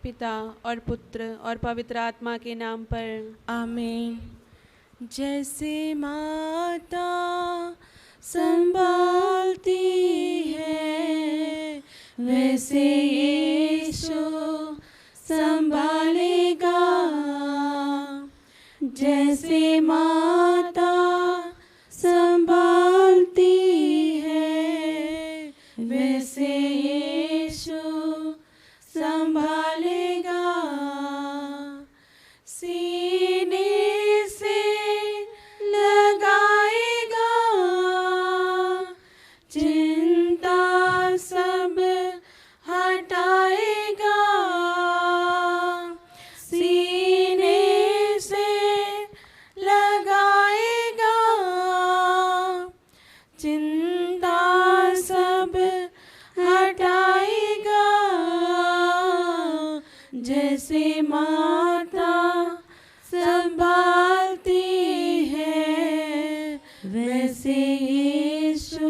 पिता और पुत्र और पवित्र आत्मा के नाम पर आमीन। जैसे माता संभालती है वैसे यीशु संभालेगा। जैसे माता संभालती है वैसे यीशु संभालेगा। सीने से लगाएगा चिंता सब हटाएगा। सीने से लगाएगा चिंता सब हटाएगा। जैसे माता संभालती है वैसे यीशु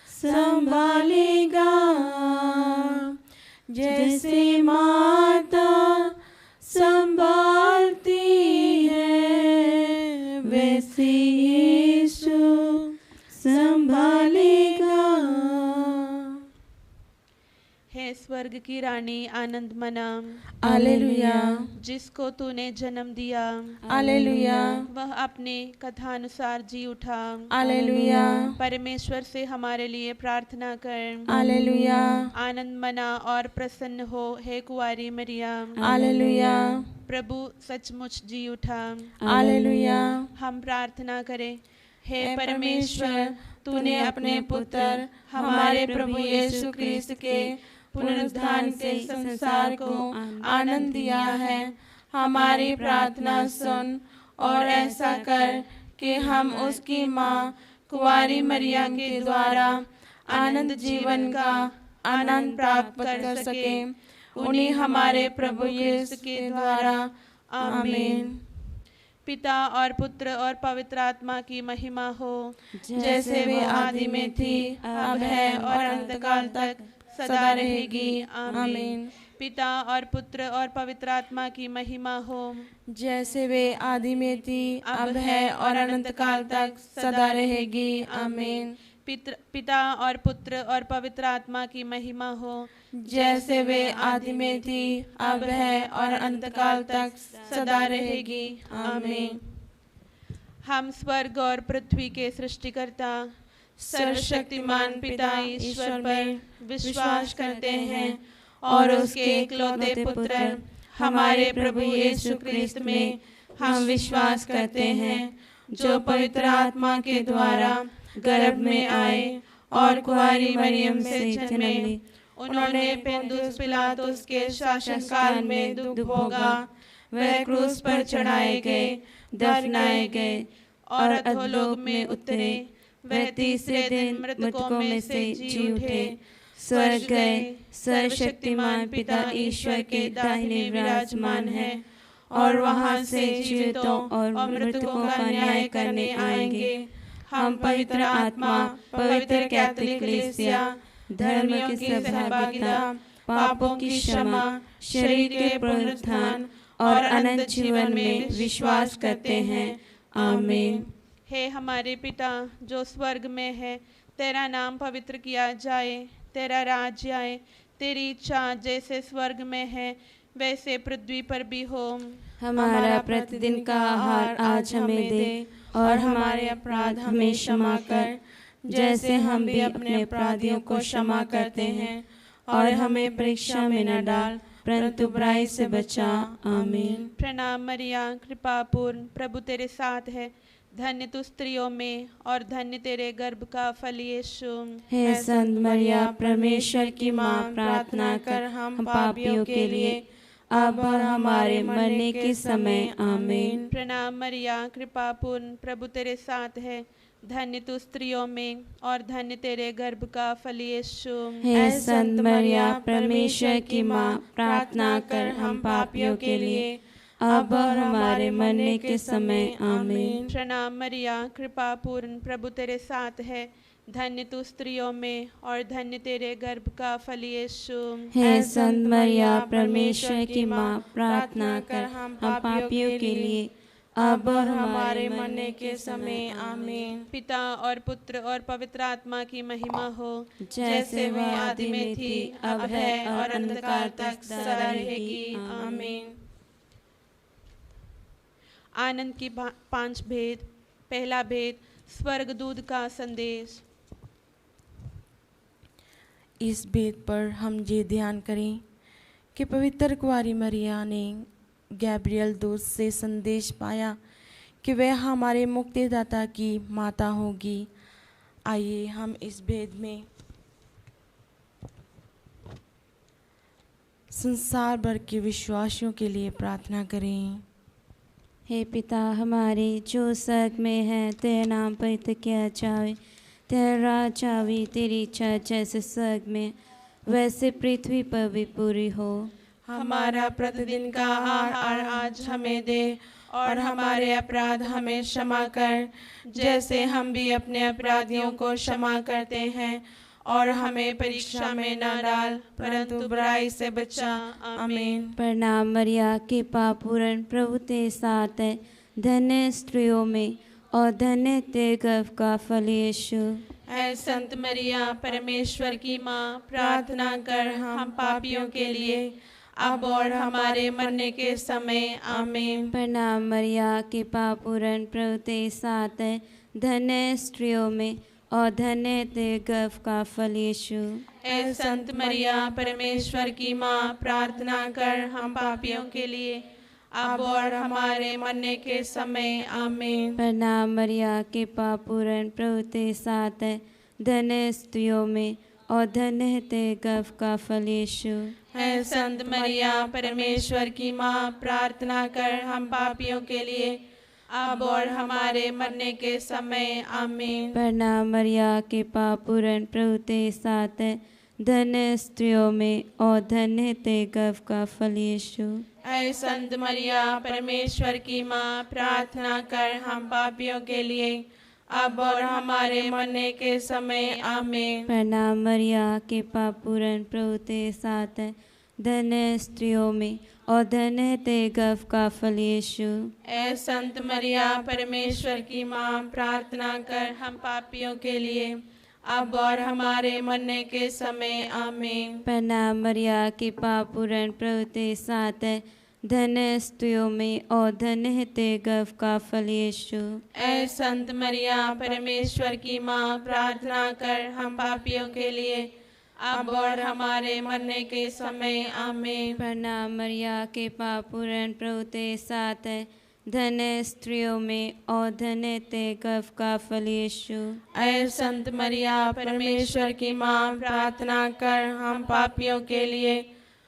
संभालेगा। जैसे माता संभालती है वैसे यीशु संभालेगा। हे स्वर्ग की रानी आनंद मना, हालेलुया जिसको तूने जन्म दिया, हालेलुया वह अपने कथानुसार जी उठा। हालेलुया परमेश्वर से हमारे लिए प्रार्थना कर। हालेलुया आनंद मना और प्रसन्न हो हे कुंवारी मरिया, हालेलुया प्रभु सचमुच जी उठा। हालेलुया। हम प्रार्थना करें। हे परमेश्वर, तूने अपने पुत्र हमारे प्रभु यीशु क्रिस्त के पुनरुत्थान से संसार को आनंद दिया है। हमारी प्रार्थना सुन और ऐसा कर कि हम उसकी माँ कुंवारी मरिया के द्वारा आनंद जीवन का आनंद प्राप्त कर सकें। उन्हीं हमारे प्रभु यीशु के द्वारा आमीन। पिता और पुत्र और पवित्र आत्मा की महिमा हो, जैसे वे आदि में थी, अब है और अनंतकाल तक सदा रहेगी। आमीन। पिता और पुत्र और पवित्र आत्मा की महिमा हो, जैसे वे आदि में थी, अब है और अनंतकाल तक सदा रहेगी। आमीन। पिता और पुत्र और पवित्र आत्मा की महिमा हो, जैसे वे आदि में थी, अब है और अनंतकाल तक सदा रहेगी। आमीन। हम स्वर्ग और पृथ्वी के सृष्टिकर्ता सर्वशक्तिमान पिता ईश्वर पर विश्वास करते हैं और उसके इकलौते पुत्र हमारे प्रभु यीशु क्रिस्त में हम विश्वास करते हैं, जो पवित्र आत्मा के द्वारा गर्भ में आए और कुंवारी मरियम से जन्मे। उन्होंने पेंदुस पिलातुस के शासनकाल में दुख भोगा, वह क्रूस पर चढ़ाए गए, दफनाए गए और अधोलोक में उतरे। वह तीसरे दिन मृतकों में से जी उठे, स्वर्ग गए, सर्वशक्तिमान पिता ईश्वर के दाहिने विराजमान है और वहां से जीवितों और मृतकों का न्याय करने आएंगे। हम पवित्र आत्मा, पवित्र कैथोलिक कलीसिया, धर्मियों की सहभागिता, पापों की क्षमा, शरीर के पुनरुत्थान और अनंत जीवन में विश्वास करते हैं। आमीन। हे हमारे पिता जो स्वर्ग में है, तेरा नाम पवित्र किया जाए, तेरा राज्य आए, तेरी इच्छा जैसे स्वर्ग में है वैसे पृथ्वी पर भी हो। हमारा प्रतिदिन का आहार आज हमें दे और हमारे अपराध हमें क्षमा कर, जैसे हम भी अपने अपराधियों को क्षमा करते हैं, और हमें परीक्षा में न डाल परंतु बुराई से बचा। आमीन। प्रणाम मरिया, कृपा पूर्ण, प्रभु तेरे साथ है, धन्य तू स्त्रियों में और धन्य तेरे गर्भ का फल यीशु। हे संत मरिया, परमेश्वर की माँ, प्रार्थना कर हम पापियों के लिए अब और हमारे मरने के समय। आमीन। प्रणाम मरिया, कृपा पूर्ण, प्रभु तेरे साथ है, धन्य तू स्त्रियों में और धन्य तेरे गर्भ का फल यीशु। हे संत मरिया, परमेश्वर की माँ, प्रार्थना कर हम पापियों के लिए अब और हमारे मरने के समय आमीन। प्रणाम मरिया, कृपा पूर्ण, प्रभु तेरे साथ है। धन्य तू स्त्रियों में और धन्य तेरे गर्भ का फल यीशु। हे संत मरिया, परमेश्वर की माँ, प्रार्थना कर हम पापियों के लिए अब और हमारे मरने के समय आमीन। पिता और पुत्र और पवित्र आत्मा की महिमा हो, जैसे वह आदि में थी, अब है और अंधकार तक सदा रहेगी आमीन। आनंद की 5 भेद। पहला भेद, स्वर्गदूत का संदेश। इस भेद पर हम ये ध्यान करें कि पवित्र कुंवारी मरिया ने गैब्रियल दूत से संदेश पाया कि वह हमारे मुक्तिदाता की माता होगी। आइए हम इस भेद में संसार भर के विश्वासियों के लिए प्रार्थना करें। हे पिता हमारे जो स्वर्ग में है, तेरा नाम पवित्र किया जाए, तेरा राज आवे, तेरी इच्छा जैसे स्वर्ग में वैसे पृथ्वी पर भी पूरी हो। हमारा प्रतिदिन का आहार आज हमें दे, और हमारे अपराध हमें क्षमा कर, जैसे हम भी अपने अपराधियों को क्षमा करते हैं, और हमें परीक्षा में न डाल, परंतु बुराई से बचा। आमीन। प्रणाम मरिया, कृपा पूर्ण, प्रभु तेरे साथ है। धन्य स्त्रियों में और धन्य तेरे गर्भ का फल यीशु। ऐ संत मरिया, परमेश्वर की माँ, प्रार्थना कर हम पापियों के लिए अब और हमारे मरने के समय। आमीन। प्रणाम मरिया, कृपा पूर्ण, प्रभु तेरे साथ है। धन्य स्त्रियों में और धन्य तेरे गर्भ का फल यीशु। ऐ संत मरिया, परमेश्वर की माँ, प्रार्थना कर हम पापियों के लिए अब और हमारे मरने के समय। आमीन। प्रणाम मरिया, कृपा पूर्ण, प्रभु तेरे साथ है। धन्य स्त्रियों में और धन्य है तेरे गर्भ का फल यीशु। ऐ संत मरिया, परमेश्वर की माँ, प्रार्थना कर हम पापियों के लिए अब और हमारे मरने के समय। आमीन। प्रणाम मरिया, कृपा पूर्ण, प्रभु तेरे साथ है। धन्य स्त्रियों में और धन्य है तेरे गर्भ का फल यीशु। ऐ संत मरिया, परमेश्वर की माँ, प्रार्थना कर हम पापियों के लिए अब और हमारे मरने के समय। आमीन। प्रणाम मरिया, कृपा पूर्ण, प्रभु तेरे साथ है। धन्य स्त्रियों में और धन्य है तेरे गर्भ का फल यीशु। ऐ संत मरिया, परमेश्वर की माँ, प्रार्थना कर हम पापियों के लिए अब और हमारे मरने के समय। आमीन। प्रणाम मरिया, कृपा पूर्ण, प्रभु तेरे साथ है। धन्य स्त्रियों में और धन्य है तेरे गर्भ का फल यीशु। ऐ संत मरिया, परमेश्वर की माँ, प्रार्थना कर हम पापियों के लिए अब और हमारे मरने के समय। आमीन। प्रणाम मरिया, कृपा पूर्ण, प्रभु तेरे साथ है। धन्य स्त्रियों में और धन्य तेरे गर्भ का फल यीशु। ऐ संत मरिया, परमेश्वर की माँ, प्रार्थना कर हम पापियों के लिए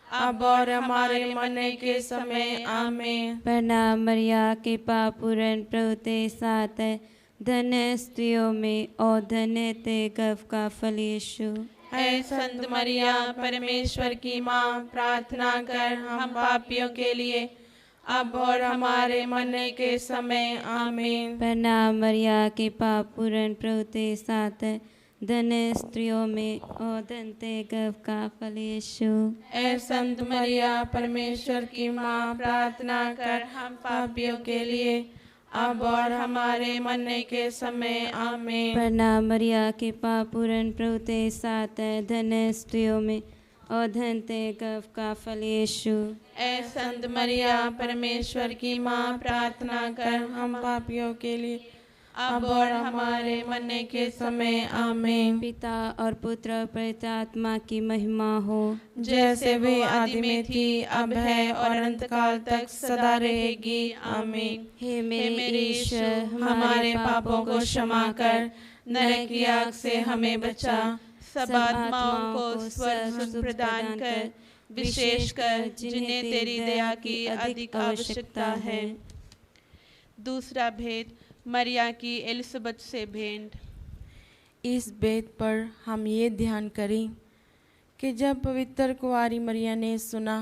अब और हमारे मरने के समय। आमीन। प्रणाम मरिया, कृपा पूर्ण, प्रभु तेरे साथ है। धन्य स्त्रियों में और धन्य तेरे गर्भ का फल यीशु। ऐ संत मरिया, परमेश्वर की माँ, प्रार्थना कर हम पापियों के लिए अब और हमारे मरने के समय। आमीन। प्रणाम मरिया, कृपा पूर्ण, प्रभु तेरे साथ है। धन्य स्त्रियों में और धन्य तेरे गर्भ का फल यीशु। ऐ संत मरिया, परमेश्वर की माँ, प्रार्थना कर हम पापियों के लिए अब और हमारे मरने के समय। आमीन। प्रणाम मरिया, कृपा पूर्ण, प्रभु तेरे साथ है। धन्य स्त्रियों में और धन्य तेरे गर्भ का फल यीशु। ऐ संत मरिया, परमेश्वर की माँ, प्रार्थना कर हम पापियों के लिए अब और हमारे मरने के समय। आमीन। पिता और पुत्र और पवित्र आत्मा की महिमा हो, जैसे वे आदि में थी, अब है और अंतकाल तक सदा रहेगी। आमीन। हे मेरे ईश्वर, हमारे पापों को क्षमा कर, नरक की आग से हमें बचा, सब आत्माओं को स्वर्ग सुख प्रदान कर, विशेषकर जिन्हें तेरी दया की अधिक आवश्यकता है। दूसरा भेद, मरिया की एलिसबेथ से भेंट। इस भेद पर हम ये ध्यान करें कि जब पवित्र कुंवारी मरिया ने सुना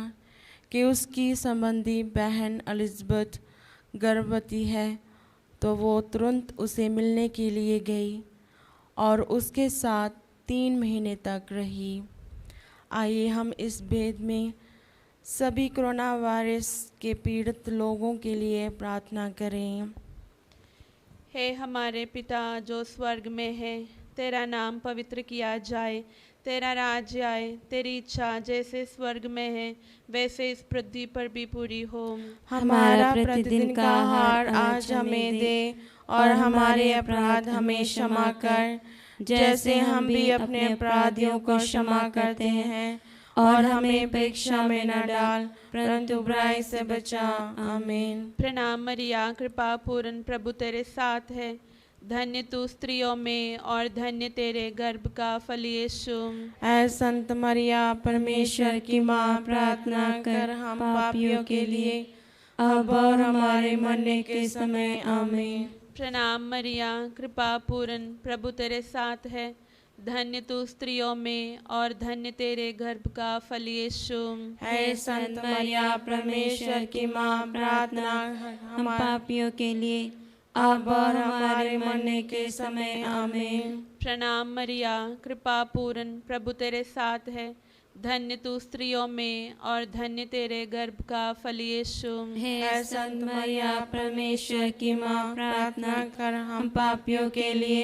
कि उसकी संबंधी बहन एलिज़ाबेथ गर्भवती है, तो वो तुरंत उसे मिलने के लिए गई और उसके साथ 3 महीने तक रही। आइए हम इस भेद में सभी कोरोना वायरस के पीड़ित लोगों के लिए प्रार्थना करें। हे हमारे पिता जो स्वर्ग में है, तेरा नाम पवित्र किया जाए, तेरा राज्य आए, तेरी इच्छा जैसे स्वर्ग में है वैसे इस पृथ्वी पर भी पूरी हो। हमारा प्रतिदिन का आहार आज हमें दे, और हमारे अपराध हमें क्षमा कर, जैसे हम भी अपने अपराधियों को क्षमा करते हैं, और हमें परीक्षा में न डाल, परंतु बुराई से बचा। आमीन। प्रणाम मरिया, कृपा पूर्ण, प्रभु तेरे साथ है, धन्य तू स्त्रियों में और धन्य तेरे गर्भ का फल यीशु। ऐ संत मरिया, परमेश्वर की माँ, प्रार्थना कर हम पापियों के लिए, अब और हमारे मरने के समय। आमीन। प्रणाम मरिया, कृपा पूर्ण, प्रभु तेरे साथ है, धन्य तू स्त्रियों में और धन्य तेरे गर्भ का फल यीशु। ऐ संत मरिया, परमेश्वर की माँ, प्रार्थना हम पापियों के लिए, अब और हमारे मरने के समय। आमीन। प्रणाम मरिया, कृपा पूर्ण, प्रभु तेरे साथ है, धन्य तू स्त्रियों में और धन्य तेरे गर्भ का फल यीशु। हे संत मरिया, परमेश्वर की माँ, प्रार्थना कर हम पापियों के लिए,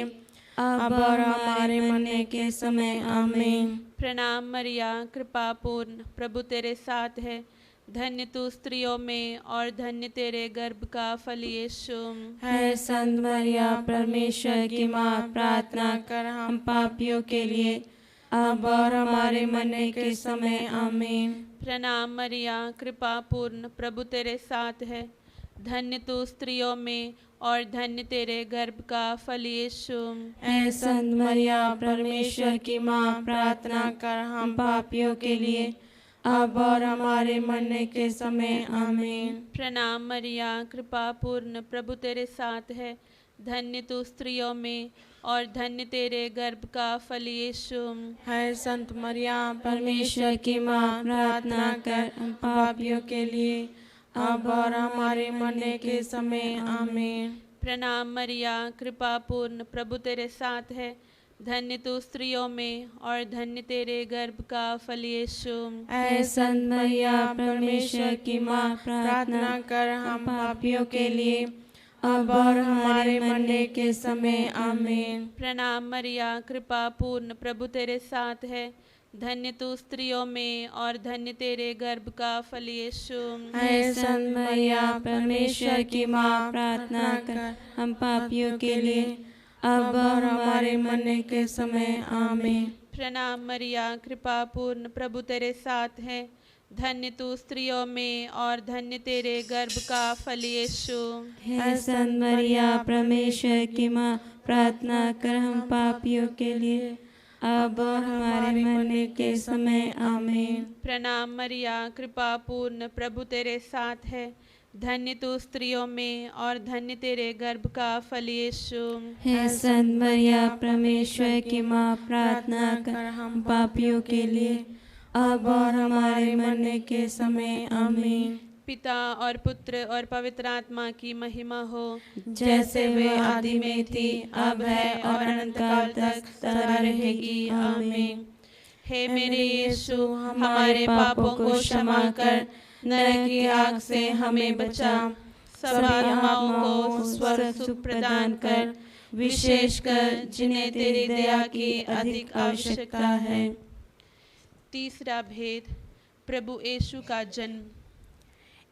अब और हमारे मरने के समय। आमीन। प्रणाम मरिया, कृपा पूर्ण, प्रभु तेरे साथ है, धन्य तू स्त्रियों में और धन्य तेरे गर्भ का फल यीशु। हे संत मरिया, परमेश्वर की माँ, प्रार्थना कर हम पापियों के लिए, अब और हमारे मरने के समय। आमीन। प्रणाम मरिया, कृपा पूर्ण, प्रभु तेरे साथ है, धन्य तू स्त्रियों में और धन्य तेरे गर्भ का फल यीशु। हे संत मरिया, परमेश्वर की माँ, प्रार्थना कर हम पापियों के लिए, अब और हमारे मरने के समय। आमीन। प्रणाम मरिया, कृपा पूर्ण, प्रभु तेरे साथ है, धन्य तू स्त्रियों में और धन्य तेरे गर्भ का फल यीशु। हे संत मरिया, परमेश्वर की माँ, प्रार्थना कर हम पापियों के लिए, अब और हमारे मरने के समय। आमीन। प्रणाम मरिया, कृपा पूर्ण, प्रभु तेरे साथ है, धन्य तू स्त्रियों में और धन्य तेरे गर्भ का फल यीशु। हे संत मरिया, परमेश्वर की माँ, प्रार्थना कर हम पापियों के लिए, अब और हमारे मरने के समय। आमीन। प्रणाम मरिया, कृपा पूर्ण, प्रभु तेरे साथ है, धन्य तू स्त्रियों में और धन्य तेरे गर्भ का फल यीशु। हे संत मरिया, परमेश्वर की माँ, प्रार्थना कर हम पापियों के लिए, अब और हमारे मरने के समय। आमीन। प्रणाम मरिया, कृपा पूर्ण, प्रभु तेरे साथ है, धन्य तू स्त्रियों में और धन्य तेरे गर्भ का फल यीशु। हे संत मरिया, परमेश्वर की माँ, प्रार्थना कर हम पापियों के लिए, अब और हमारे मरने के समय। आमीन। प्रणाम मरिया, कृपा पूर्ण, प्रभु तेरे साथ है, धन्य तू स्त्रियों में और धन्य तेरे गर्भ का फल यीशु। हे संत मरिया, परमेश्वर की माँ, प्रार्थना कर हम पापियों के लिए, अब और हमारे मरने के समय। आमीन। पिता और पुत्र और पवित्र आत्मा की महिमा हो, जैसे वे आदि में थी, अब है और अनंत काल तक सदा रहेगी। आमीन। हे मेरे यीशु, हमारे पापों को क्षमा कर, नरक की आग से हमें बचा, सब आत्माओं को स्वर्ग सुख प्रदान कर, विशेषकर जिन्हें तेरी दया की अधिक आवश्यकता है। तीसरा भेद, प्रभु यीशु का जन्म।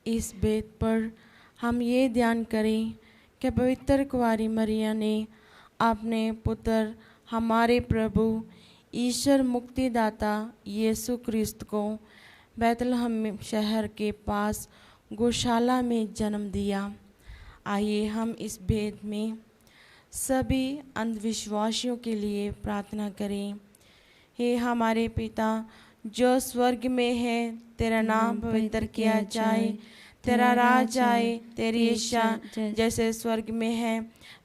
इस भेद पर हम ये ध्यान करें कि पवित्र कुंवारी मरिया ने अपने पुत्र हमारे प्रभु ईश्वर मुक्तिदाता यीशु क्रिस्त को बैतलहम शहर के पास गौशाला में जन्म दिया। आइए हम इस भेद में सभी अंधविश्वासियों के लिए प्रार्थना करें। हे हमारे पिता जो स्वर्ग में है, तेरा नाम पवित्र किया जाए, तेरा राज आए, तेरी इच्छा जैसे स्वर्ग में है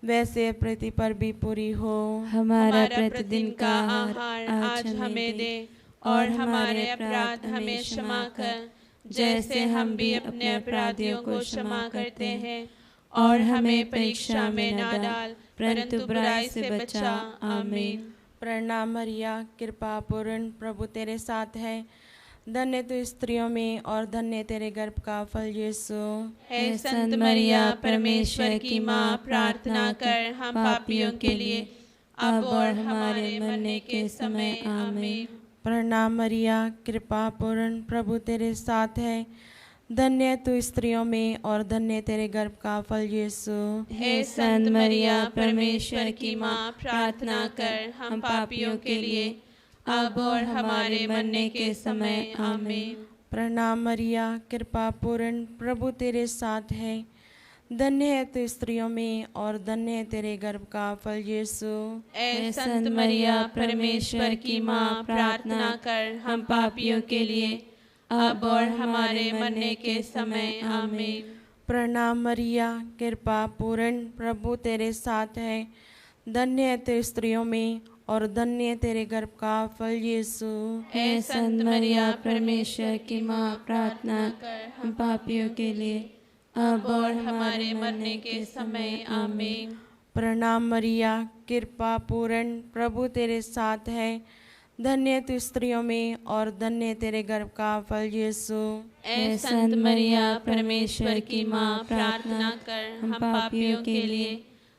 वैसे पृथ्वी पर भी पूरी हो। हमारा प्रतिदिन का आहार आज हमें दे, और हमारे अपराध हमें क्षमा कर, जैसे हम भी अपने अपराधियों को क्षमा करते हैं, और हमें परीक्षा में ना डाल, परंतु बुराई से बचा। आमीन। प्रणाम मरिया, कृपा पूर्ण, प्रभु तेरे साथ है। धन्य तू स्त्रियों में और धन्य तेरे गर्भ का फल यीशु। हे संत मरिया, परमेश्वर की माँ, प्रार्थना कर हम पापियों के लिए, अब और हमारे मरने के समय। आमीन। प्रणाम मरिया, कृपा पूर्ण, प्रभु तेरे साथ है। धन्य तू स्त्रियों में और धन्य तेरे गर्भ का फल यीशु। हे संत मरिया, परमेश्वर की माँ, प्रार्थना कर हम पापियों के लिए, अब और हमारे मरने के समय। आमीन। प्रणाम मरिया, कृपा पूर्ण, प्रभु तेरे साथ है। धन्य है तू स्त्रियों में और धन्य है तेरे गर्भ का फल यीशु। हे संत मरिया, परमेश्वर की माँ, प्रार्थना कर हम पापियों के लिए, अब और हमारे मरने के समय। आमीन। प्रणाम मरिया, कृपा पूर्ण, प्रभु तेरे साथ है। धन्य है तू स्त्रियों में और धन्य है तेरे गर्भ का फल यीशु। हे संत मरिया, परमेश्वर की माँ, प्रार्थना कर हम पापियों के लिए, अब और हमारे मरने के समय। आमीन। प्रणाम मरिया, कृपा पूर्ण, प्रभु तेरे साथ है। धन्य है तू स्त्रियों में और धन्य है तेरे गर्भ का फल यीशु। हे संत मरिया, परमेश्वर की माँ, प्रार्थना कर हम पापियों के लिए,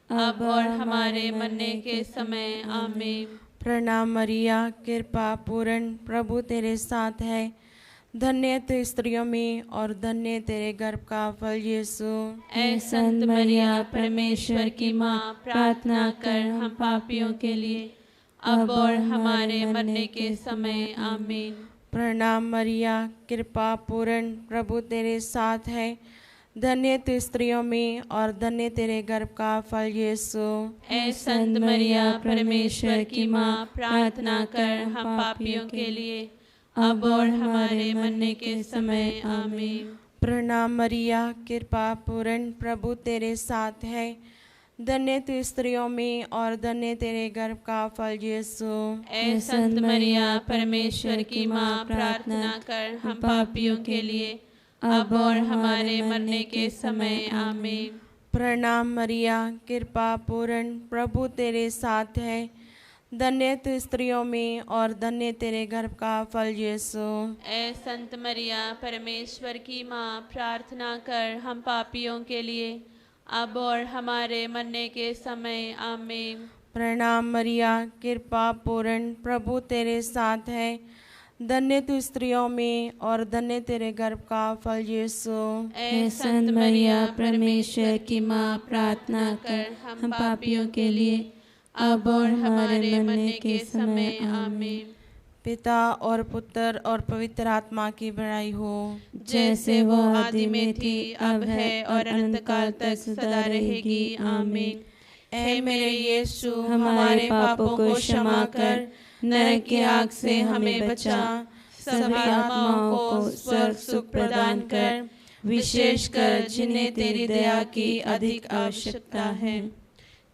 अब और हमारे मरने के समय। आमीन। प्रणाम मरिया, कृपा पूर्ण, प्रभु तेरे साथ है। धन्य है तू स्त्रियों में और धन्य है तेरे गर्भ का फल यीशु। हे संत मरिया, परमेश्वर की माँ, प्रार्थना कर हम पापियों के लिए, अब और हमारे मरने के समय। आमीन। प्रणाम मरिया, कृपा पूर्ण, प्रभु तेरे साथ है। धन्य है तू स्त्रियों में और धन्य तेरे गर्भ का फल यीशु। हे संत मरिया, परमेश्वर की माँ, प्रार्थना कर हम पापियों के लिए, अब और हमारे मरने के समय। आमीन। प्रणाम मरिया, कृपा पूर्ण, प्रभु तेरे साथ है। धन्य तू स्त्रियों में और धन्य तेरे गर्भ का फल यीशु। हे संत मरिया, परमेश्वर की माँ, प्रार्थना कर हम पापियों के लिए, अब और हमारे मरने के समय। आमीन। प्रणाम मरिया, कृपा पूर्ण, प्रभु तेरे साथ है। धन्य तू स्त्रियों में और धन्य तेरे गर्भ का फल यीशु। हे संत मरिया, परमेश्वर की माँ, प्रार्थना कर हम पापियों के लिए, अब और हमारे मरने के समय। आमीन। प्रणाम मरिया, कृपा पूर्ण, प्रभु तेरे साथ है। धन्य तू स्त्रियों में और धन्य तेरे गर्भ का फल यीशु। हे संत मरिया, परमेश्वर की माँ, प्रार्थना कर हम पापियों के लिए, अब और हमारे मरने के समय। आमीन। पिता और पुत्र और पवित्र आत्मा की बड़ाई हो, जैसे वो आदि में थी, अब है और अनंत काल तक सदा रहेगी। आमीन। हे मेरे यीशु, हमारे पापों को क्षमा कर, नरक की आग से हमें बचा, सभी आत्माओं को स्वर्ग सुख प्रदान कर, विशेषकर जिन्हें तेरी दया की अधिक आवश्यकता है।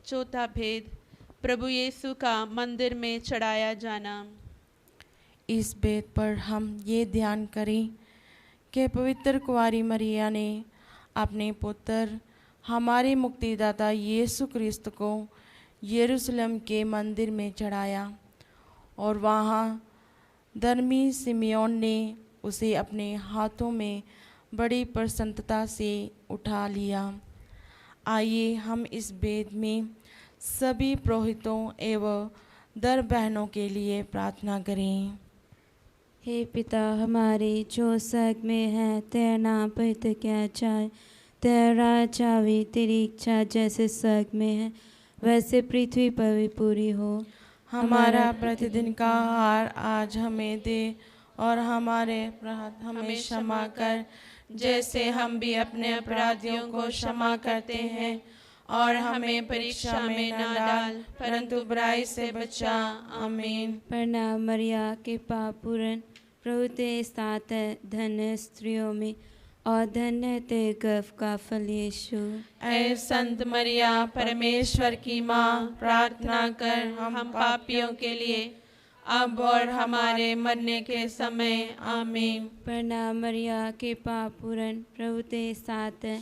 चौथा भेद, प्रभु यीशु का मंदिर में चढ़ाया जाना। इस भेद पर हम ये ध्यान करें कि पवित्र कुंवारी मरिया ने अपने पुत्र हमारे मुक्तिदाता यीशु क्रिस्त को यरूशलेम के मंदिर में चढ़ाया और वहाँ धर्मी सिमियोन ने उसे अपने हाथों में बड़ी प्रसन्नता से उठा लिया। आइए हम इस भेद में सभी पुरोहितों एवं दर बहनों के लिए प्रार्थना करें। हे पिता हमारे जो स्वर्ग में है, तेरा नाम पवित्र किया जाए, तेरा राज्य आवे, तेरी इच्छा जैसे स्वर्ग में है वैसे पृथ्वी पर भी पूरी हो। हमारा प्रतिदिन का आहार आज हमें दे और हमारे अपराध हमें क्षमा कर, जैसे हम भी अपने अपराधियों को क्षमा करते हैं, और हमें परीक्षा में न डाल, परंतु बुराई से बचा। आमीन। प्रणाम मरिया, कृपा पूर्ण, प्रभु तेरे साथ है। धन्य स्त्रियों में और धन्य तेरे गर्भ का फल यीशु। ऐ संत मरिया, परमेश्वर की माँ, प्रार्थना कर हम पापियों के लिए, अब और हमारे मरने के समय आमीन। प्रणाम मरिया, कृपा पूर्ण, प्रभु तेरे साथ है,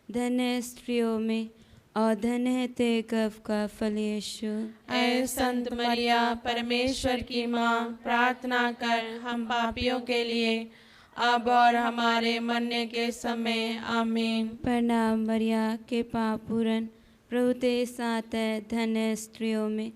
धन्य है स्त्रियों में और धन्य है तेरे गर्भ का फल यीशु। ऐ संत मरिया, परमेश्वर की माँ, प्रार्थना कर हम पापियों के लिए अब और हमारे मरने के समय आमीन। प्रणाम मरिया, कृपा पूर्ण, प्रभु तेरे साथ है, धन्य है स्त्रियों में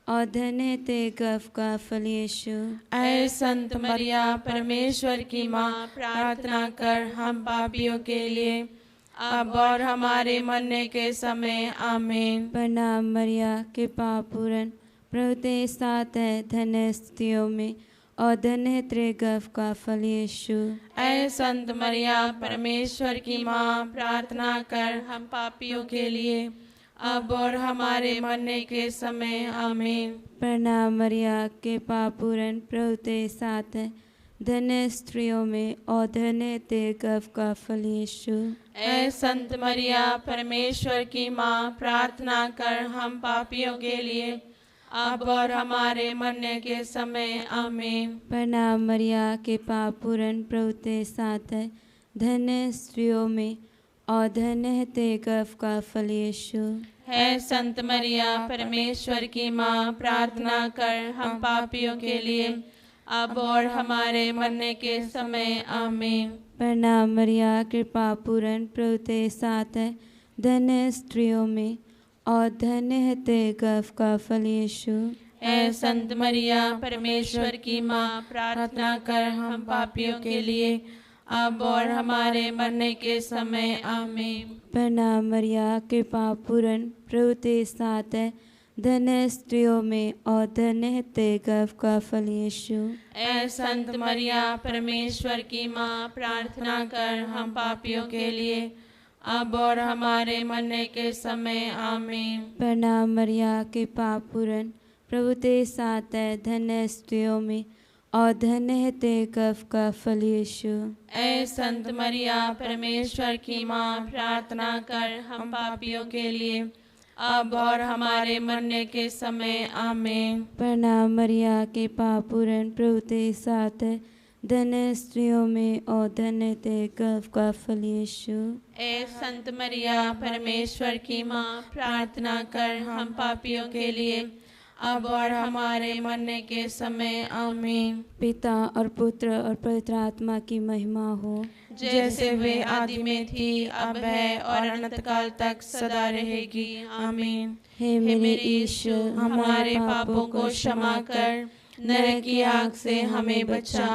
और धन्य है तेरे गर्भ का फल यीशु। ऐ संत मरिया, परमेश्वर की माँ, प्रार्थना कर हम पापियों के लिए अब और हमारे मरने के समय आमीन। प्रणाम मरिया, कृपा पूर्ण, प्रभु तेरे साथ है, धन्य है स्त्रियों में और धन्य है तेरे गर्भ का फल यीशु। ऐ संत मरिया, परमेश्वर की माँ, प्रार्थना कर हम पापियों के लिए अब और हमारे मरने के समय आमीन। प्रणाम मरिया, कृपा पूर्ण, प्रभु तेरे साथ है, धन्य है स्त्रियों में और धन्य है तेरे गर्भ का फल यीशु। ऐ संत मरिया, परमेश्वर की माँ, प्रार्थना कर हम पापियों के लिए अब और हमारे मरने के समय आमीन। प्रणाम मरिया, कृपा पूर्ण, प्रभु तेरे साथ है, धन्य है स्त्रियों में और धन्य है तेरे गर्भ का फल यीशु। है संत मरिया, परमेश्वर की माँ, प्रार्थना कर हम पापियों के लिए अब और हमारे मरने के समय आमीन। प्रणाम मरिया, कृपा पूर्ण, प्रभु तेरे साथ है, धन्य है स्त्रियों में और धन्य है तेरे गर्भ का फल यीशु। है संत मरिया, परमेश्वर की माँ, प्रार्थना कर हम पापियों के लिए अब और हमारे मरने के समय आमीन। प्रणाम मरिया, कृपा पूर्ण, प्रभु तेरे साथ है, धन्य है स्त्रियों में और धन्य है तेरे गर्भ का फल यीशु। ऐ संत मरिया, परमेश्वर की माँ, प्रार्थना कर हम पापियों के लिए अब और हमारे मरने के समय आमीन। प्रणाम मरिया, कृपा पूर्ण, प्रभु तेरे साथ है, धन्य है स्त्रियों में और धन्य है तेरे गर्भ का फल यीशु। ऐ संत मरिया, परमेश्वर की माँ, प्रार्थना कर हम पापियों के लिए अब और हमारे मरने के समय आमीन। प्रणाम मरिया, कृपा पूर्ण, प्रभु तेरे साथ है, धन्य है स्त्रियों में और धन्य है तेरे गर्भ का फल यीशु। ऐ संत मरिया, परमेश्वर की माँ, प्रार्थना कर हम पापियों के लिए अब और हमारे मरने के समय आमीन। पिता और पुत्र और पवित्र आत्मा की महिमा हो, जैसे वे आदि में थी, अब है और अनंत काल तक सदा रहेगी आमीन। हे मेरे ईश्वर, हमारे पापों को क्षमा कर नरक की आग से हमें बचा,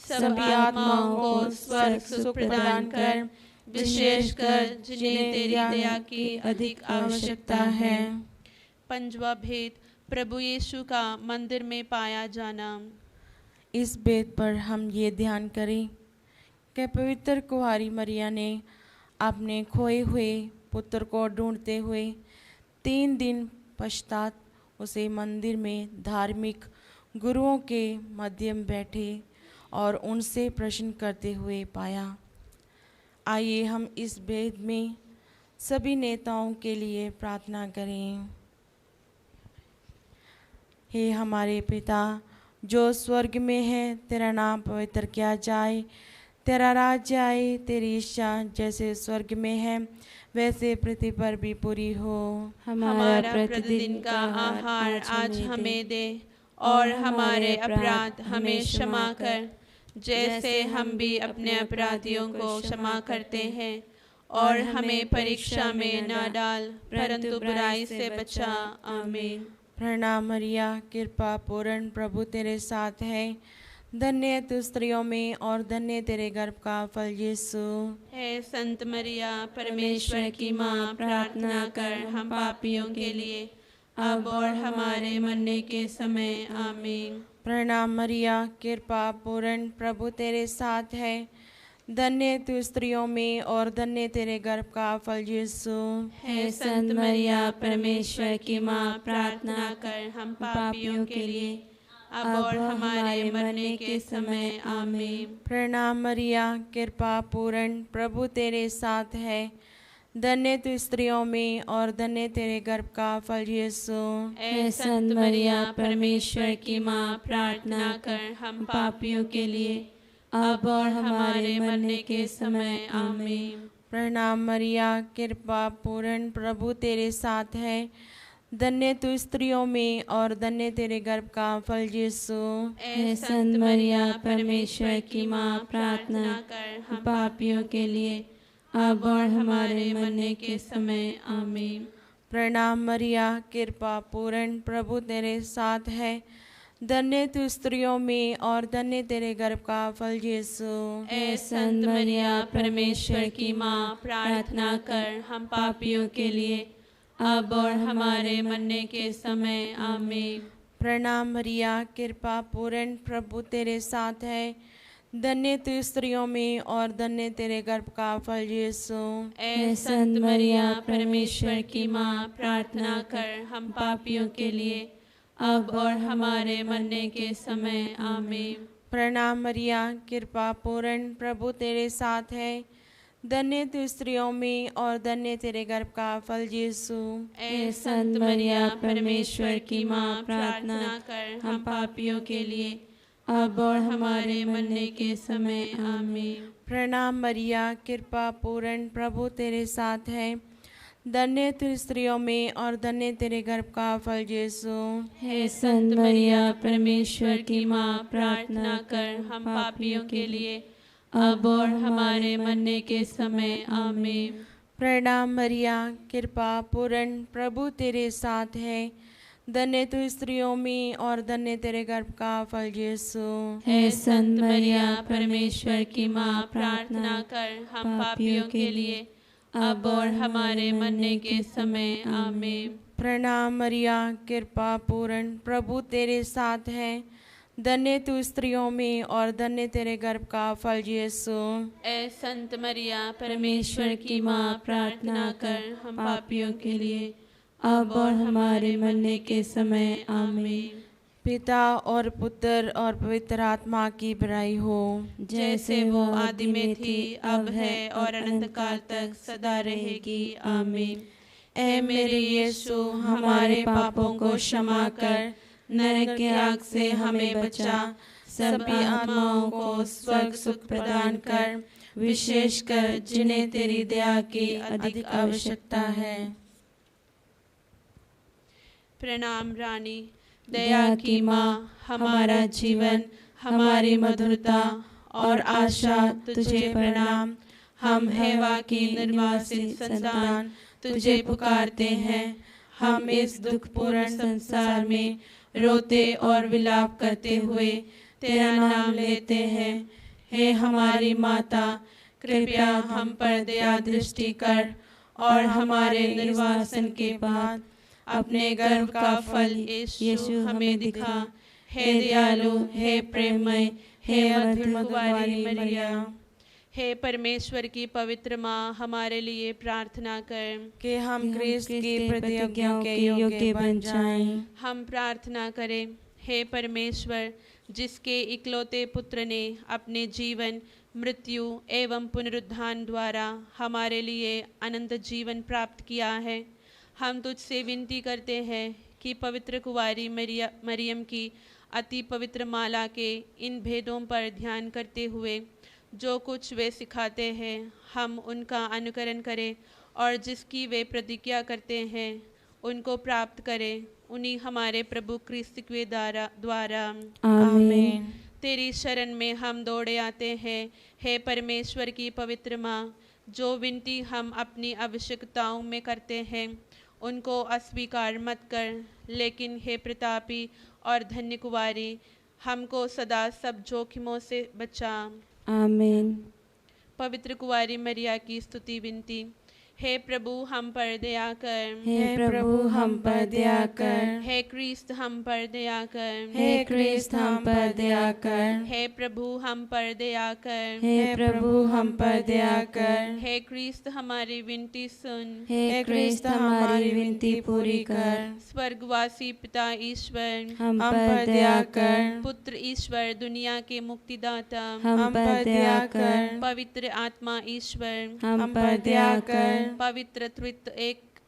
सभी आत्माओं को स्वर्ग सुख प्रदान कर, विशेषकर जिन्हें तेरी दया की अधिक आवश्यकता है। पंजवा भेद, प्रभु यीशु का मंदिर में पाया जाना। इस भेद पर हम ये ध्यान करें कि पवित्र कुंवारी मरिया ने अपने खोए हुए पुत्र को ढूंढते हुए 3 दिन पश्चात उसे मंदिर में धार्मिक गुरुओं के मध्य बैठे और उनसे प्रश्न करते हुए पाया। आइए हम इस भेद में सभी नेताओं के लिए प्रार्थना करें। हे हमारे पिता जो स्वर्ग में है, तेरा नाम पवित्र किया जाए, तेरा राज्य आए, तेरी इच्छा जैसे स्वर्ग में है वैसे पृथ्वी पर भी पूरी हो। हमारा प्रतिदिन का आहार आज हमें दे और हमारे अपराध हमें क्षमा कर, जैसे हम भी अपने अपराधियों को क्षमा करते हैं, और हमें परीक्षा में न डाल परंतु बुराई से बचा। आमीन। प्रणाम मरिया, कृपा पूर्ण, प्रभु तेरे साथ है, धन्य है तू स्त्रियों में और धन्य तेरे गर्भ का फल यीशु। हे संत मरिया, परमेश्वर की माँ, प्रार्थना कर हम पापियों के लिए अब और हमारे मरने के समय। आमीन। प्रणाम मरिया, कृपा पूर्ण, प्रभु तेरे साथ है, धन्य तू स्त्रियों में और धन्य तेरे गर्भ का फल यीशु। हे संत मरिया, परमेश्वर की माँ, प्रार्थना कर हम पापियों के लिए अब और हमारे मरने के समय। आमीन। प्रणाम मरिया, कृपा पूर्ण, प्रभु तेरे साथ है, धन्य तू स्त्रियों में और धन्य तेरे गर्भ का फल यीशु। ऐ संत मरिया परमेश्वर की माँ, प्रार्थना कर हम पापियों के लिए अब और हमारे मरने के समय। आमीन। प्रणाम मरिया, कृपा पूर्ण, प्रभु तेरे साथ है। धन्य तू स्त्रियों में और धन्य तेरे गर्भ का फल यीशु। ऐ संत मरिया परमेश्वर की माँ, प्रार्थना कर हम पापियों के लिए अब और हमारे मरने के समय। आमीन। प्रणाम मरिया, कृपा पूर्ण, प्रभु तेरे साथ है। धन्य तू स्त्रियों में और धन्य तेरे गर्भ का फल यीशु। ऐ संत मरिया परमेश्वर की माँ, प्रार्थना कर हम पापियों के लिए अब और हमारे मरने के समय। आमीन। प्रणाम मरिया, कृपा पूर्ण, प्रभु तेरे साथ है। धन्य तू स्त्रियों में और धन्य तेरे गर्भ का फल यीशु। ऐ संत मरिया परमेश्वर की माँ, प्रार्थना कर हम पापियों के लिए अब और हमारे मरने के समय। आमीन। प्रणाम मरिया, कृपा पूर्ण, प्रभु तेरे साथ है। धन्य तू स्त्रियों में और धन्य तेरे गर्भ का फल यीशु। ऐ संत मरिया परमेश्वर की माँ, प्रार्थना कर हम पापियों के लिए अब और हमारे मरने के समय। आमीन। प्रणाम मरिया, कृपा पूर्ण, प्रभु तेरे साथ है। धन्य तू स्त्रियों में और धन्य तेरे गर्भ का फल यीशु। हे संत मरिया परमेश्वर की माँ, प्रार्थना कर हम पापियों के लिए अब और हमारे मरने के समय। आमीन। प्रणाम मरिया, कृपा पूर्ण, प्रभु तेरे साथ है। धन्य तू स्त्रियों में और धन्य तेरे गर्भ का फल यीशु। हे संत मरिया परमेश्वर की माँ, प्रार्थना कर हम पापियों के लिए अब और हमारे मरने के समय। आमीन। प्रणाम मरिया, कृपा पूर्ण, प्रभु तेरे साथ है। धन्य तू स्त्रियों में और धन्य तेरे गर्भ का फल यीशु। ऐ संत मरिया परमेश्वर की माँ, प्रार्थना कर हम पापियों के लिए अब और हमारे मरने के समय। आमीन। पिता और पुत्र और पवित्र आत्मा की बड़ाई हो, जैसे वो आदि में थी, अब है और अनंत काल तक सदा रहेगी। आमीन। ऐ मेरे यीशु, हमारे पापों को क्षमा कर, नरक की आग से हमें बचा, सभी आत्माओं को स्वर्ग सुख प्रदान कर, विशेषकर जिन्हें तेरी दया की अधिक आवश्यकता है। प्रणाम रानी, दया की माँ, हमारा जीवन, हमारी मधुरता और आशा तुझे प्रणाम। हम हेवा की निर्वासित संतान तुझे पुकारते हैं। हम इस दुखपूर्ण संसार में रोते और विलाप करते हुए तेरा नाम लेते हैं। हे हमारी माता, कृपया हम पर दया दृष्टि कर और हमारे निर्वासन के बाद अपने गर्भ का फल यीशु हमें दिखा। हे दयालु, हे प्रेममय, हे मधुर कुंवारी मरिया, हे परमेश्वर की पवित्र माँ, हमारे लिए प्रार्थना कर कि हम क्रिस्त की प्रतिज्ञाओं के योग्य बन जाएं। हम प्रार्थना करें। हे परमेश्वर, जिसके इकलौते पुत्र ने अपने जीवन, मृत्यु एवं पुनरुत्थान द्वारा हमारे लिए अनंत जीवन प्राप्त किया है, हम तुझसे विनती करते हैं कि पवित्र कुंवारी मरियम की अति पवित्र माला के इन भेदों पर ध्यान करते हुए जो कुछ वे सिखाते हैं, हम उनका अनुकरण करें और जिसकी वे प्रतिज्ञा करते हैं उनको प्राप्त करें। उन्हीं हमारे प्रभु क्रिस्त के द्वारा। आमीन। तेरी शरण में हम दौड़े आते हैं। हे परमेश्वर की पवित्र माँ, जो विनती हम अपनी आवश्यकताओं में करते हैं उनको अस्वीकार मत कर, लेकिन हे प्रतापी और धन्य कुंवारी, हमको सदा सब जोखिमों से बचा। आमीन। पवित्र कुंवारी मरिया की स्तुति विनती। हे प्रभु, हम पर दया कर। हे प्रभु, हम पर दया कर। हे क्रिस्त, हम पर दया कर। हे क्रिस्त, हम पर दया कर। हे प्रभु, हम पर दया कर। हे प्रभु, हम पर दया कर। हे क्रिस्त, हमारी विनती सुन। हे क्रिस्त, हमारी विनती पूरी कर। स्वर्गवासी पिता ईश्वर, हम पर दया कर। पुत्र ईश्वर, दुनिया के मुक्तिदाता, हम पर दया कर। पवित्र आत्मा ईश्वर, हम पर दया कर। पवित्र त्रित्व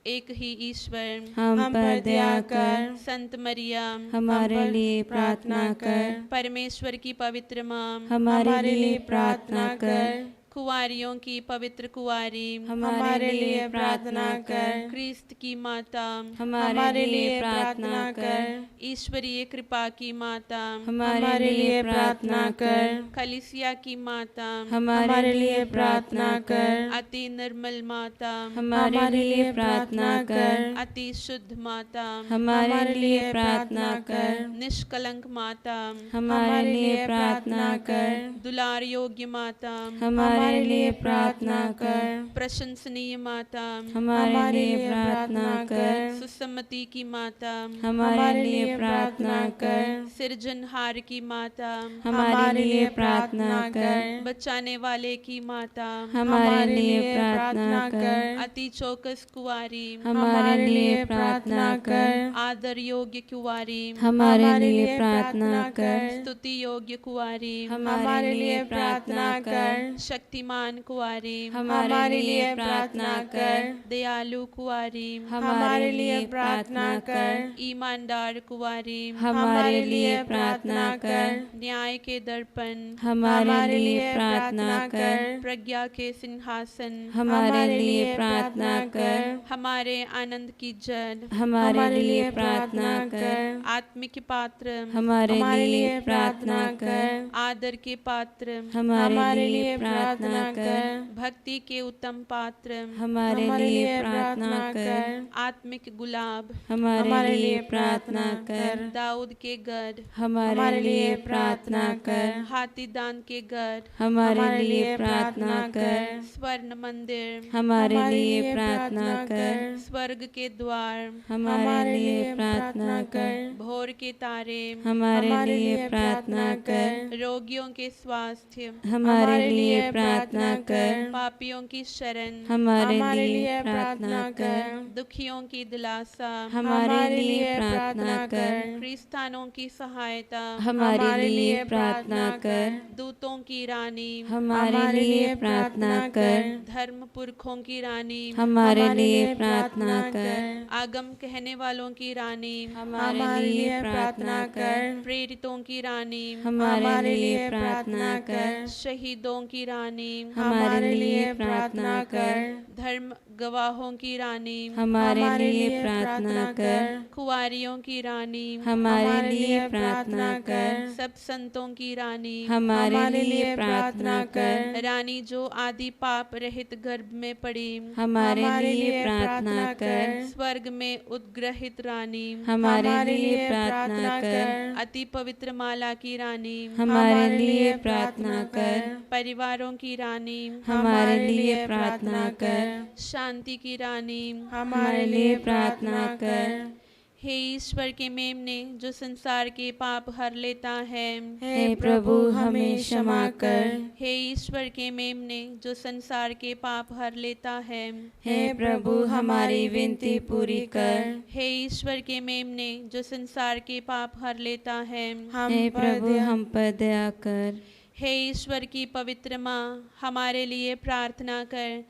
एक ही ईश्वर, हम पर दया कर संत मरिया हमारे लिए प्रार्थना कर। परमेश्वर की पवित्र माँ हमारे लिए प्रार्थना कर। कुंवारियों की पवित्र कुंवारी हमारे लिए प्रार्थना कर। क्रिस्त की माता हमारे लिए प्रार्थना कर। ईश्वरीय कृपा की माता हमारे लिए प्रार्थना कर। कलीसिया की माता हमारे लिए प्रार्थना कर। अति निर्मल माता हमारे लिए प्रार्थना कर। अति शुद्ध माता हमारे लिए प्रार्थना कर। निष्कलंक माता हमारे लिए प्रार्थना कर। दुलार योग्य माता हमारे लिए प्रार्थना कर। प्रशंसनीय माता हमारे लिए प्रार्थना कर। सुसम्मति की माता हमारे लिए प्रार्थना कर। सिरजनहार की माता हमारे लिए प्रार्थना कर। बचाने वाले की माता हमारे लिए प्रार्थना कर। अति चौकस कुंवारी हमारे लिए प्रार्थना कर। आदर योग्य कुंवारी हमारे लिए प्रार्थना कर। स्तुति योग्य कुंवारी हमारे लिए प्रार्थना कर। शक्तिमान कुंवारी हमारे लिए प्रार्थना कर। दयालु कुंवारी हमारे लिए प्रार्थना कर। ईमानदार कुंवारी हमारे लिए प्रार्थना कर। न्याय के दर्पण हमारे लिए प्रार्थना कर। प्रज्ञा के सिंहासन हमारे लिए प्रार्थना कर। हमारे आनंद की जड़ हमारे लिए प्रार्थना कर। आत्मिक पात्र हमारे लिए प्रार्थना कर। आदर के पात्र हमारे लिए प्रार्थना कर। भक्ति के उत्तम पात्र हमारे लिए प्रार्थना कर। आत्मिक गुलाब हमारे लिए प्रार्थना कर। दाऊद के गढ़ हमारे लिए प्रार्थना कर। हाथीदान के गढ़ हमारे लिए प्रार्थना कर। स्वर्ण मंदिर हमारे लिए प्रार्थना कर। स्वर्ग के द्वार हमारे लिए प्रार्थना कर। भोर के तारे हमारे लिए प्रार्थना कर। रोगियों के स्वास्थ्य हमारे लिए प्रार्थना कर। पापियों की शरण हमारे लिए प्रार्थना कर। दुखियों की दिलासा हमारे लिए प्रार्थना कर। क्रिस्तानों की सहायता हमारे लिए प्रार्थना कर। दूतों की रानी हमारे लिए प्रार्थना कर। धर्म पुरखों की रानी हमारे लिए प्रार्थना कर। आगम कहने वालों की रानी हमारे लिए प्रार्थना कर। प्रेरितों की रानी हमारे लिए प्रार्थना कर। शहीदों की रानी हमारे लिए प्रार्थना कर। धर्म गवाहों की रानी हमारे लिए प्रार्थना कर। कुंवारियों की रानी हमारे लिए प्रार्थना कर। सब संतों की रानी हमारे लिए प्रार्थना कर। रानी जो आदि पाप रहित गर्भ में पड़ी हमारे लिए प्रार्थना कर। स्वर्ग में उद्ग्रहित रानी हमारे लिए प्रार्थना कर। अति पवित्र माला की रानी हमारे लिए प्रार्थना कर। परिवारों की रानी हमारे लिए प्रार्थना कर। शांति की रानी हमारे लिए प्रार्थना कर। हे ईश्वर के मेमने जो संसार के पाप हर लेता है हे प्रभु हमें क्षमा कर। हे ईश्वर के मेमने जो संसार के पाप हर लेता है हे प्रभु हमारी विनती पूरी कर। हे ईश्वर के मेमने जो संसार के पाप हर लेता है हे प्रभु हम पर दया कर। हे ईश्वर की पवित्र माँ हमारे लिए प्रार्थना कर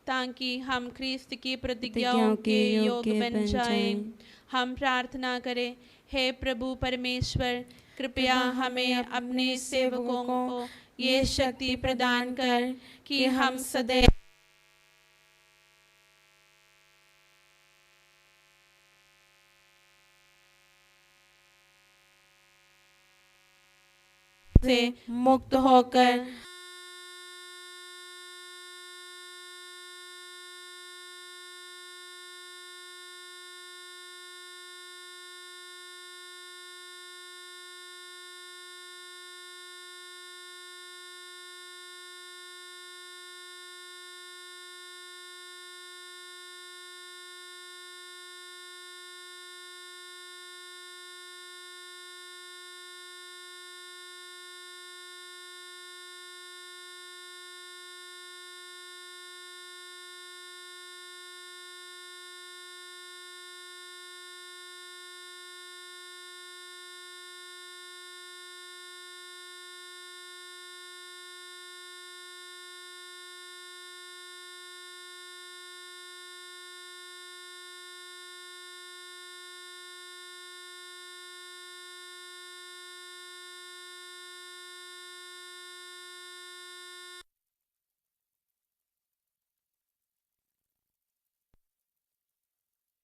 ताकि हम ख्रिस्त की प्रतिज्ञाओं के योग्य बन जाएं। हम प्रार्थना करें, हे प्रभु परमेश्वर कृपया हमें अपने सेवकों को ये शक्ति प्रदान कर कि हम सदैव से मुक्त होकर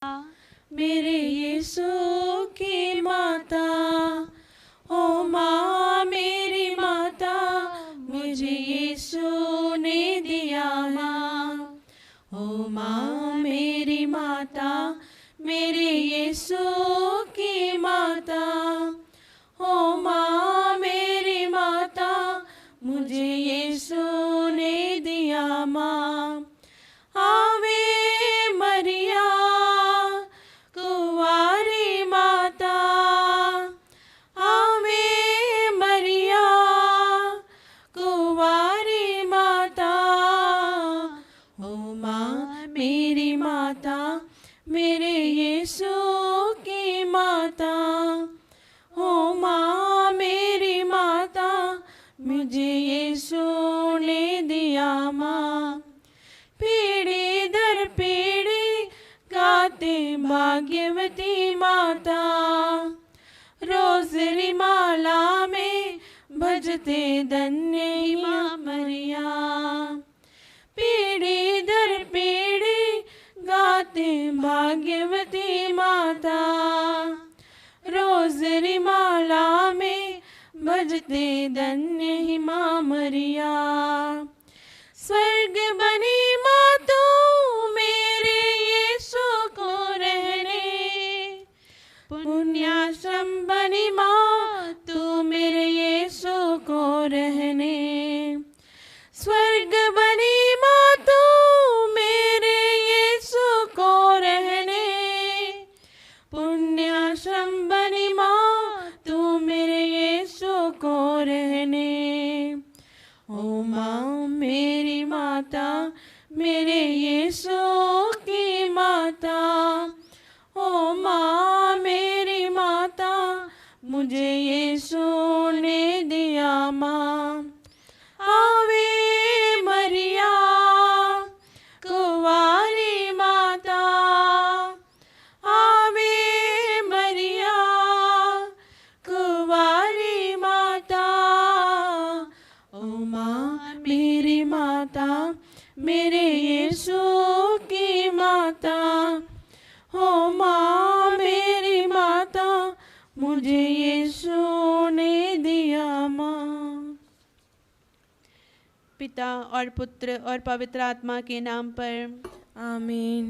मेरे यीशु की माता, ओ माँ मेरी माता, मुझे यीशु ने दिया माँ। ओ माँ मेरी माता, मेरे यीशु की माता, ओ माँ मेरी माता, मुझे यीशु ने दिया माँ। आवे मरिया कुंवारी माता, आवे मरिया कुंवारी माता, ओ माँ मेरी माता, मेरे यीशु की माता, ओ माँ मेरी माता, मुझे यीशु ने दिया माँ। पीढ़ी दर पीढ़ी गाते भाग्यवती माता, रोज़री माला में भजते धन्य माँ मरिया। पीढ़ी दर पीढ़ी गाते भाग्यवती माता, रोज़री माला में भजते धन्य माँ मरिया। स्वर्ग बनी माँ तू मेरे यीशु को रहने, पुण्याश्रम बनी माँ तू मेरे यीशु को रहने। स्वर्ग बनी माँ तू मेरे यीशु को रहने, पुण्याश्रम बनी माँ तू मेरे यीशु को रहने। ओ माँ मेरी माता, मेरे यीशु की माता, ओ माँ मेरी माता, मुझे यीशु ने दिया माँ। आवे मरिया कुंवारी माता, आवे मरिया कुंवारी माता, ओ माँ मेरी माता, मेरे यीशु की माता, ओ माँ मेरी माता, मुझे यीशु ने दिया माँ। पिता और पुत्र और पवित्र आत्मा के नाम पर आमीन।